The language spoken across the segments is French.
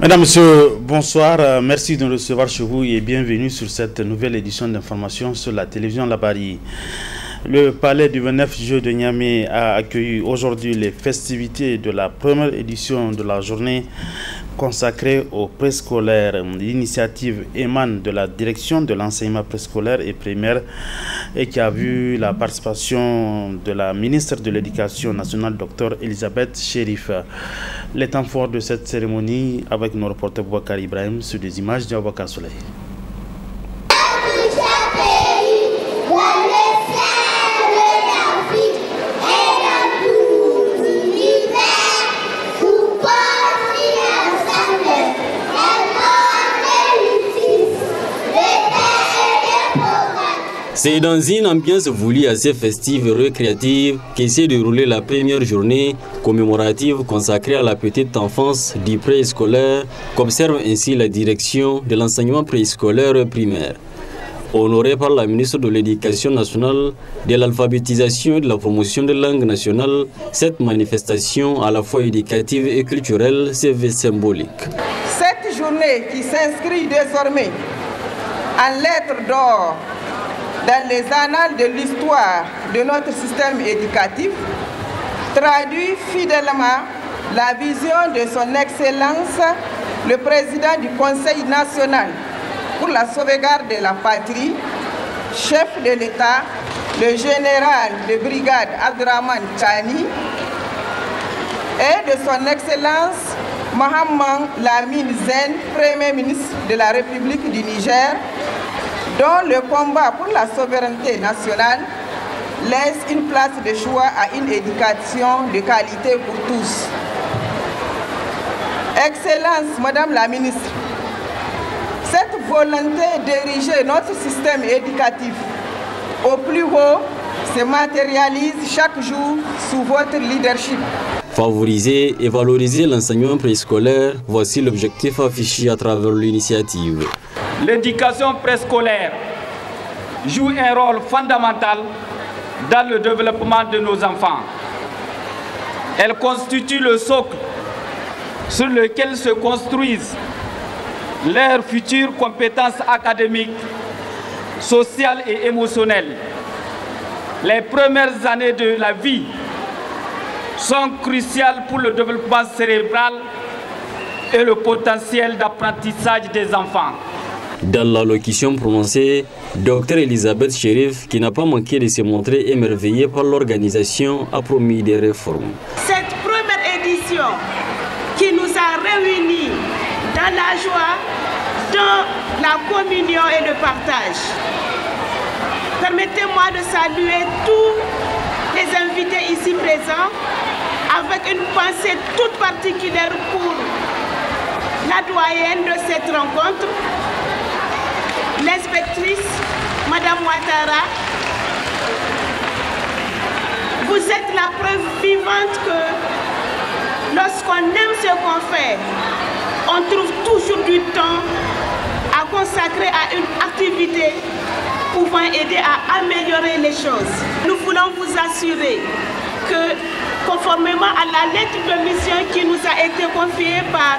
Mesdames, Messieurs, bonsoir. Merci de nous recevoir chez vous et bienvenue sur cette nouvelle édition d'information sur la télévision Labari. Le palais du 29 juillet de Niamey a accueilli aujourd'hui les festivités de la première édition de la journée consacrée aux préscolaires. L'initiative émane de la direction de l'enseignement préscolaire et primaire et qui a vu la participation de la ministre de l'Éducation nationale, Dr Elisabeth Chérif. Les temps forts de cette cérémonie avec nos reporters Boubacar Ibrahim sur des images d'Aboubacar Soleil. C'est dans une ambiance voulue assez festive et récréative qu'est s'est déroulée la première journée commémorative consacrée à la petite enfance du préscolaire, qu'observe ainsi la direction de l'enseignement préscolaire primaire. Honorée par la ministre de l'Éducation nationale, de l'alphabétisation et de la promotion des langues nationales, cette manifestation à la fois éducative et culturelle s'est fait symbolique. Cette journée qui s'inscrit désormais en lettres d'or dans les annales de l'histoire de notre système éducatif, traduit fidèlement la vision de son Excellence, le Président du Conseil national pour la sauvegarde de la patrie, chef de l'État, le général de brigade Abdraman Chani, et de son Excellence Mohamed Lamine Zen, Premier ministre de la République du Niger, dont le combat pour la souveraineté nationale laisse une place de choix à une éducation de qualité pour tous. Excellence, Madame la Ministre, cette volonté d'ériger notre système éducatif au plus haut se matérialise chaque jour sous votre leadership. Favoriser et valoriser l'enseignement préscolaire, voici l'objectif affiché à travers l'initiative. L'éducation préscolaire joue un rôle fondamental dans le développement de nos enfants. Elle constitue le socle sur lequel se construisent leurs futures compétences académiques, sociales et émotionnelles. Les premières années de la vie sont cruciales pour le développement cérébral et le potentiel d'apprentissage des enfants. Dans l'allocution prononcée, Dr Elisabeth Chérif, qui n'a pas manqué de se montrer émerveillée par l'organisation, a promis des réformes. Cette première édition qui nous a réunis dans la joie, dans la communion et le partage. Permettez-moi de saluer tous les invités ici présents avec une pensée toute particulière pour la doyenne de cette rencontre, l'inspectrice, Madame Ouattara. Vous êtes la preuve vivante que lorsqu'on aime ce qu'on fait, on trouve toujours du temps à consacrer à une activité pouvant aider à améliorer les choses. Nous voulons vous assurer que, conformément à la lettre de mission qui nous a été confiée par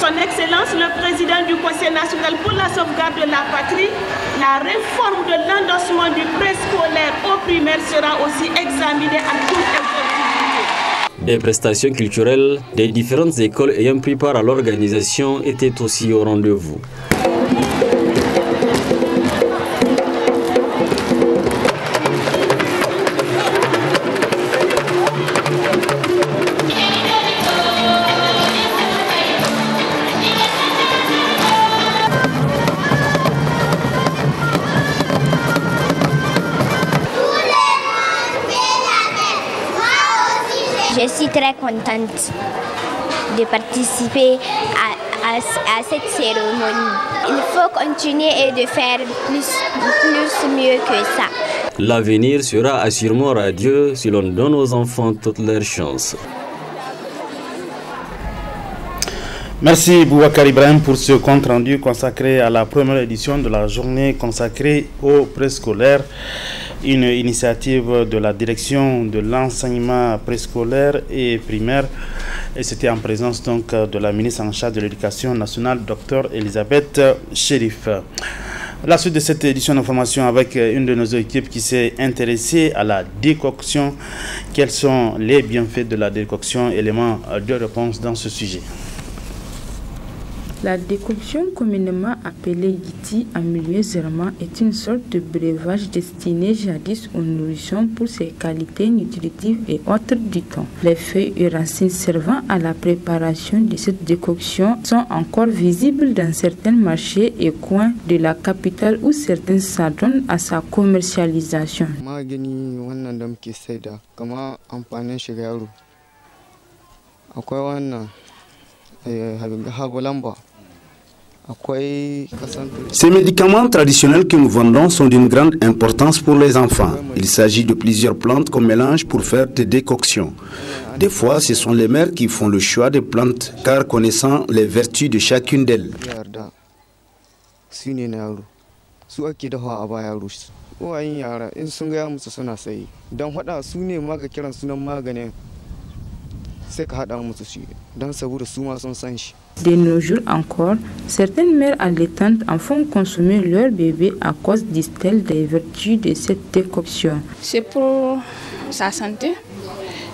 Son Excellence, le Président du Conseil national pour la sauvegarde de la patrie, la réforme de l'endossement du préscolaire au primaire sera aussi examinée à toute effectivité. Des prestations culturelles des différentes écoles ayant pris part à l'organisation étaient aussi au rendez-vous. Je suis très contente de participer à cette cérémonie. Il faut continuer et de faire plus mieux que ça. L'avenir sera assurément radieux si l'on donne aux enfants toutes leurs chances. Merci Boubacar Ibrahim pour ce compte rendu consacré à la première édition de la journée consacrée aux préscolaires. Une initiative de la direction de l'enseignement préscolaire et primaire Et c'était en présence donc de la ministre en charge de l'éducation nationale, Dr Elisabeth Chérif. La suite de cette édition d'information avec une de nos équipes qui s'est intéressée à la décoction. Quels sont les bienfaits de la décoction? Élément de réponse dans ce sujet. La décoction, communément appelée Giti en milieu zerman, est une sorte de breuvage destiné jadis aux nourrissons pour ses qualités nutritives et autres du temps. Les feuilles et racines servant à la préparation de cette décoction sont encore visibles dans certains marchés et coins de la capitale où certains s'adonnent à sa commercialisation. Ces médicaments traditionnels que nous vendons sont d'une grande importance pour les enfants. Il s'agit de plusieurs plantes qu'on mélange pour faire des décoctions. Des fois, ce sont les mères qui font le choix des plantes, car connaissant les vertus de chacune d'elles. De nos jours encore, certaines mères allaitantes en font consommer leur bébé à cause, disent-elles, des vertus de cette décoction. C'est pour sa santé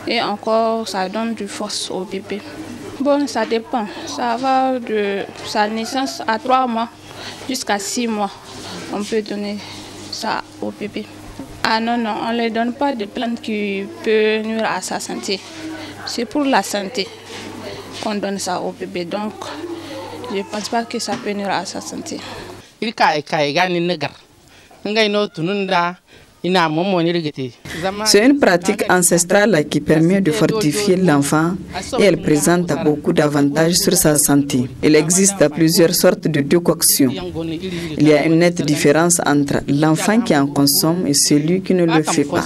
et encore ça donne du force au bébé. Bon, ça dépend. Ça va de sa naissance à 3 mois jusqu'à 6 mois. On peut donner ça au bébé. Ah non, on ne lui donne pas de plantes qui peuvent nuire à sa santé. C'est pour la santé qu'on donne ça au bébé, donc je ne pense pas que ça peut nuire à sa santé. C'est une pratique ancestrale qui permet de fortifier l'enfant et elle présente beaucoup d'avantages sur sa santé. Il existe plusieurs sortes de décoctions. Il y a une nette différence entre l'enfant qui en consomme et celui qui ne le fait pas.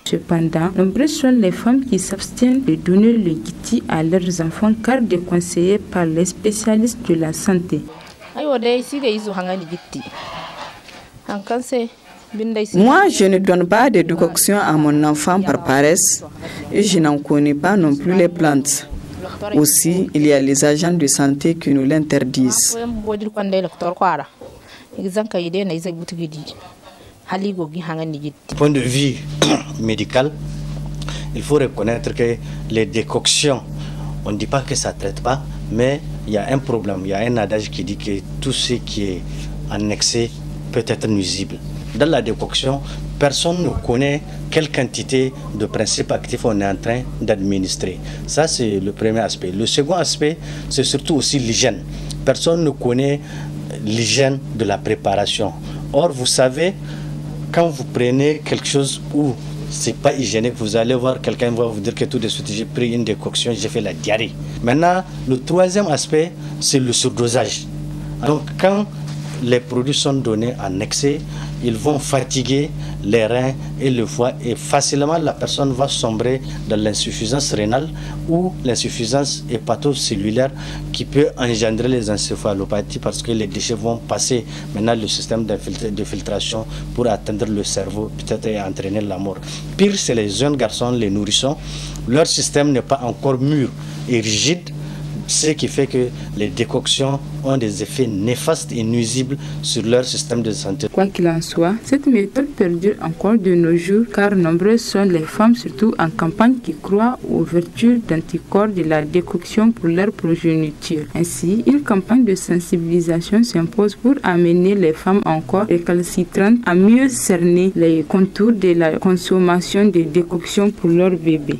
Cependant, nombreuses sont les femmes qui s'abstiennent de donner le Giti à leurs enfants car déconseillés par les spécialistes de la santé. Moi, je ne donne pas de décoction à mon enfant par paresse et je n'en connais pas non plus les plantes. Aussi, il y a les agents de santé qui nous l'interdisent. Point de vue médical, il faut reconnaître que les décoctions, on ne dit pas que ça ne traite pas, mais il y a un problème, il y a un adage qui dit que tout ce qui est en excès peut être nuisible. Dans la décoction, personne ne connaît quelle quantité de principes actifs on est en train d'administrer. Ça, c'est le premier aspect. Le second aspect, c'est surtout aussi l'hygiène. Personne ne connaît l'hygiène de la préparation. Or, vous savez, quand vous prenez quelque chose où c'est pas hygiénique, vous allez voir quelqu'un va vous dire que tout de suite j'ai pris une décoction, j'ai fait la diarrhée. Maintenant, le troisième aspect, c'est le surdosage. Donc, quand les produits sont donnés en excès, ils vont fatiguer les reins et le foie et facilement la personne va sombrer dans l'insuffisance rénale ou l'insuffisance hépatocellulaire qui peut engendrer les encéphalopathies parce que les déchets vont passer maintenant le système de filtration pour atteindre le cerveau, peut-être et entraîner la mort. Pire, c'est les jeunes garçons, les nourrissons, leur système n'est pas encore mûr et rigide, ce qui fait que les décoctions ont des effets néfastes et nuisibles sur leur système de santé. Quoi qu'il en soit, cette méthode perdure encore de nos jours car nombreuses sont les femmes, surtout en campagne, qui croient aux vertus d'anticorps de la décoction pour leur progéniture. Ainsi, une campagne de sensibilisation s'impose pour amener les femmes encore récalcitrantes à mieux cerner les contours de la consommation de décoctions pour leurs bébés.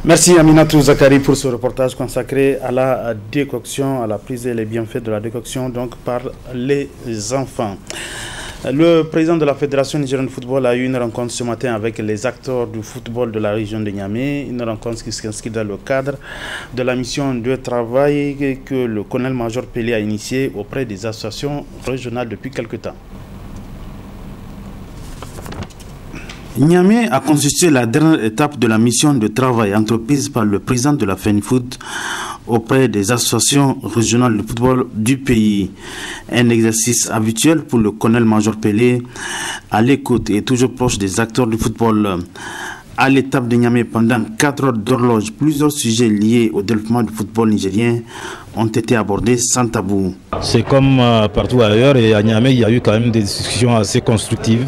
Merci Aminatou Zakari pour ce reportage consacré à la décoction, à la prise et les bienfaits de la décoction donc par les enfants. Le président de la Fédération nigérienne de football a eu une rencontre ce matin avec les acteurs du football de la région de Niamey, une rencontre qui s'inscrit dans le cadre de la mission de travail que le colonel-major Pelé a initiée auprès des associations régionales depuis quelque temps. Niamey a constitué la dernière étape de la mission de travail entreprise par le président de la FENIFOOT auprès des associations régionales de football du pays. Un exercice habituel pour le colonel-major Pelé, à l'écoute et toujours proche des acteurs du football. À l'étape de Niamey, pendant 4 heures d'horloge, plusieurs sujets liés au développement du football nigérien ont été abordés sans tabou. C'est comme partout ailleurs, et à Niamey, il y a eu quand même des discussions assez constructives,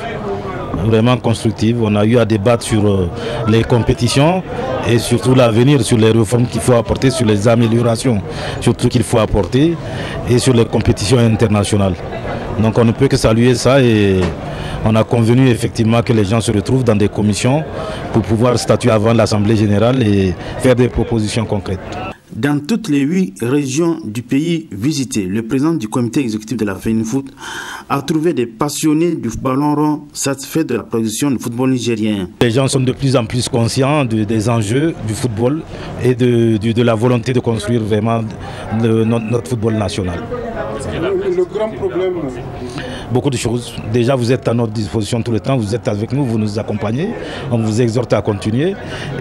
vraiment constructives. On a eu à débattre sur les compétitions et surtout l'avenir, sur les réformes qu'il faut apporter, sur les améliorations surtout qu'il faut apporter et sur les compétitions internationales. Donc on ne peut que saluer ça, et on a convenu effectivement que les gens se retrouvent dans des commissions pour pouvoir statuer avant l'Assemblée générale et faire des propositions concrètes. Dans toutes les 8 régions du pays visitées, le président du comité exécutif de la FENIFOOT a trouvé des passionnés du ballon rond satisfaits de la production du football nigérien. Les gens sont de plus en plus conscients des enjeux du football et de la volonté de construire vraiment notre football national. Le grand problème... Beaucoup de choses. Déjà, vous êtes à notre disposition tout le temps, vous êtes avec nous, vous nous accompagnez, on vous exhorte à continuer,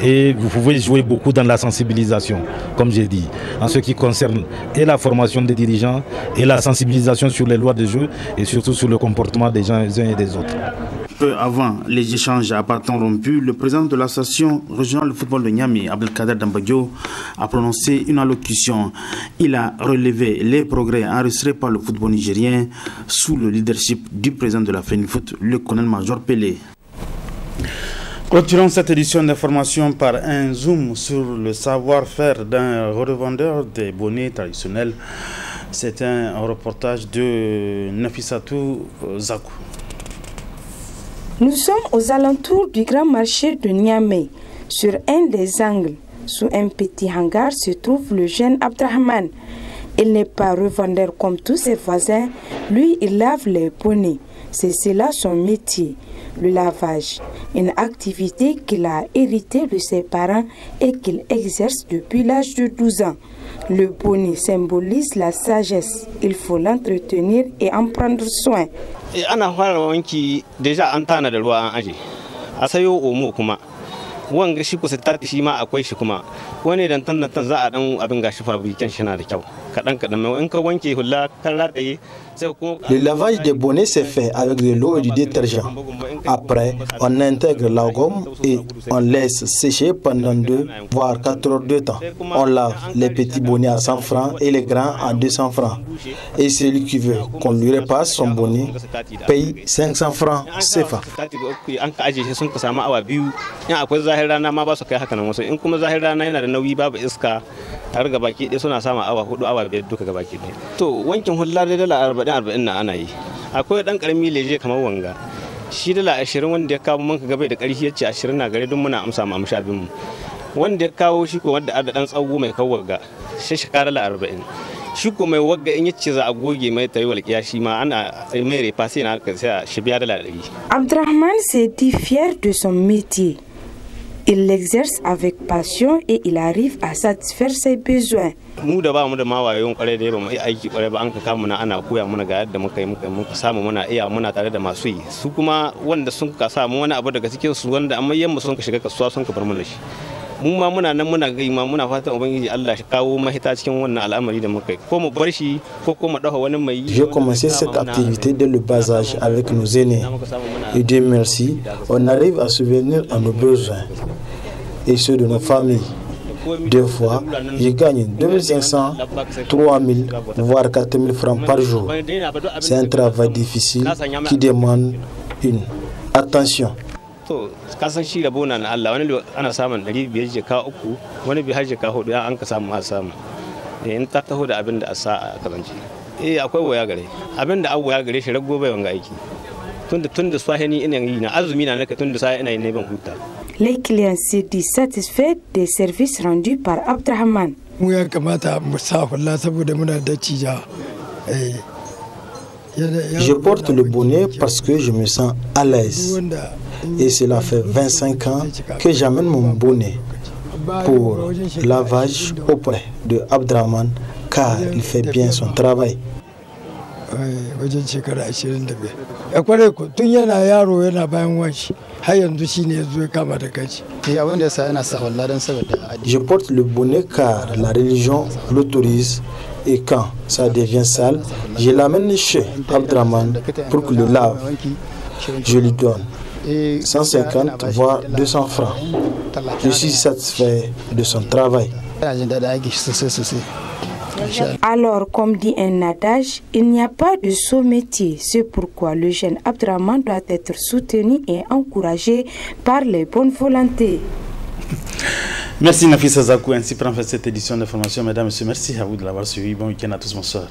et vous pouvez jouer beaucoup dans la sensibilisation, comme j'ai dit, en ce qui concerne et la formation des dirigeants et la sensibilisation sur les lois de jeu et surtout sur le comportement des uns et des autres. Peu avant les échanges à bâton rompu, le président de l'association régionale de football de Niamey, Abdelkader Dambagio, a prononcé une allocution. Il a relevé les progrès enregistrés par le football nigérien sous le leadership du président de la FENIFOOT, le colonel-major Pelé. Continuons cette édition d'information par un zoom sur le savoir-faire d'un revendeur des bonnets traditionnels. C'est un reportage de Nafissatou Zakou. Nous sommes aux alentours du grand marché de Niamey. Sur un des angles, sous un petit hangar, se trouve le jeune Abdrahman. Il n'est pas revendeur comme tous ses voisins. Lui, il lave les bonnets. C'est cela son métier, le lavage. Une activité qu'il a héritée de ses parents et qu'il exerce depuis l'âge de 12 ans. Le bonnet symbolise la sagesse. Il faut l'entretenir et en prendre soin. Ana fara wanki deja an tana da ruwa an aje a sayo omo kuma wanga shi kusa tati shi ma akwai shi kuma wani dan tan za a dan abin gashi fabrikan shi na da kyau kadan mai in ka wanke hulla kan rataye. Le lavage des bonnets se fait avec de l'eau et du détergent. Après, on intègre la gomme et on laisse sécher pendant 2 voire 4 heures de temps. On lave les petits bonnets à 100 francs et les grands à 200 francs. Et celui qui veut qu'on lui repasse son bonnet paye 500 francs CFA. na ana yi akwai dan karami leje kamar wanga shi dala 20 wanda ya kawo manka gabe da karfi yace 20 na gare don muna amsa mu amsha bin mu wanda ya kawo shi ko wanda da dan tsawo mai kawaga shi shekara dala 40 shi ko mai wagga in yace za a goge mai tayi walƙiya shi ma ana mai repasse na sai shi biya dala 100. Abdrahman s'est dit fier de son métier. Il l'exerce avec passion et il arrive à satisfaire ses besoins. Mu da ba mu da mawayon kware da ba mu aiki kware ba an ka kama na ana koya mana ga yadda muka samu muna iya muna tare da masu yi su kuma wanda sun ka samu wani abu daga cikin su wanda amma yamma sun ka shiga kasuwa sun ka bar mu da shi mu ma muna nan muna ga ma muna fatan ubangiji Allah shi kawo mahita cikin wannan al'amari da muka ko mu bar shi ko mu dafa wani mai. J'ai commencé cette activité dès le bas âge avec nos aînés et Dieu merci on arrive à subvenir à nos besoins et ceux de nos familles. Deux fois, je gagne 2500, 3000, voire 4000 francs par jour. C'est un travail difficile qui demande une attention. Kasan shi rabo na Allah wani ana samun 500 jaka 3 wani bi har jaka 4 an ka samu a samu in ta taho da abin da a sa a kasance akwai waya gare abin da an waya gare shi rago bai wanga aiki tunda swahini ina yi na azumi na naka tunda sai ina yin ne ban huta. Les clients se disent satisfaits des services rendus par Abdrahman. Je porte le bonnet parce que je me sens à l'aise. Et cela fait 25 ans que j'amène mon bonnet pour lavage auprès de Abdrahman car il fait bien son travail. wajen shekara 25. Ya kware ku tun yana yaro yana bayan wanshi har yanzu shine ya zo ya kama da kanshi. Abin da yasa yana sa wallahi dan saboda Je porte le bonnet car la religion l'autorise et quand ça devient sale, je l'amène chez Abdraman pour qu'il le lave. Je lui donne 150 voire 200 francs. Je suis satisfait de son travail. Alors, comme dit un adage, il n'y a pas de saut métier. C'est pourquoi le jeune Abdraman doit être soutenu et encouragé par les bonnes volontés. Merci Nafisa Zakou, ainsi prend cette édition d'information. Mesdames et messieurs, merci à vous de l'avoir suivi. Bon week-end à tous, bonsoir.